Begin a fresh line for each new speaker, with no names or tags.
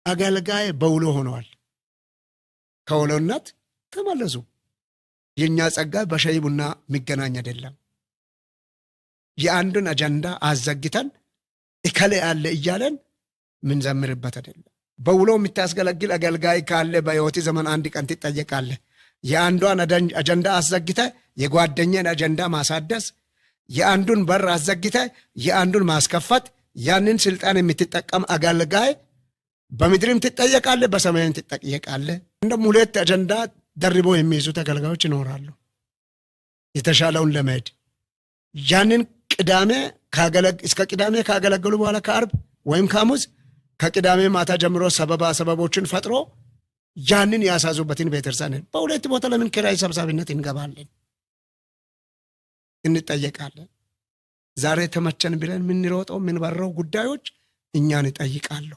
አገልጋይ በውሎ ሆነዋል። ከውሎነት ተመለሱ። የኛ ጸጋ በሻይ ቡና የሚገናኝ አይደለም። የአንዱን አጀንዳ አዘግተን እከሌ አለ እያለን ምን ዘምርበት አይደለም። በውሎ የምታስገለግል አገልጋይ ካለ በሕይወት ዘመን አንድ ቀን ትጠየቃለህ። የአንዷን አጀንዳ አዘግተ የጓደኛን አጀንዳ ማሳደስ፣ የአንዱን በር አዘግተ የአንዱን ማስከፈት፣ ያንን ስልጣን የምትጠቀም አገልጋይ በምድርም ትጠየቃለህ፣ በሰማይም ትጠየቃለህ። እንደም ሁለት አጀንዳ ደርቦ የሚይዙት አገልጋዮች ይኖራሉ። የተሻለውን ለመሄድ ያንን ቅዳሜ እስከ ቅዳሜ ካገለገሉ በኋላ ከአርብ ወይም ከሐሙስ ከቅዳሜ ማታ ጀምሮ ሰበቦችን ፈጥሮ ያንን ያሳዙበትን ቤተክርስቲያን በሁለት ቦታ ለምን ኪራይ ሰብሳቢነት እንገባለን? እንጠየቃለን። ዛሬ ተመቸን ብለን የምንሮጠው የምንበረው ጉዳዮች እኛን ይጠይቃሉ።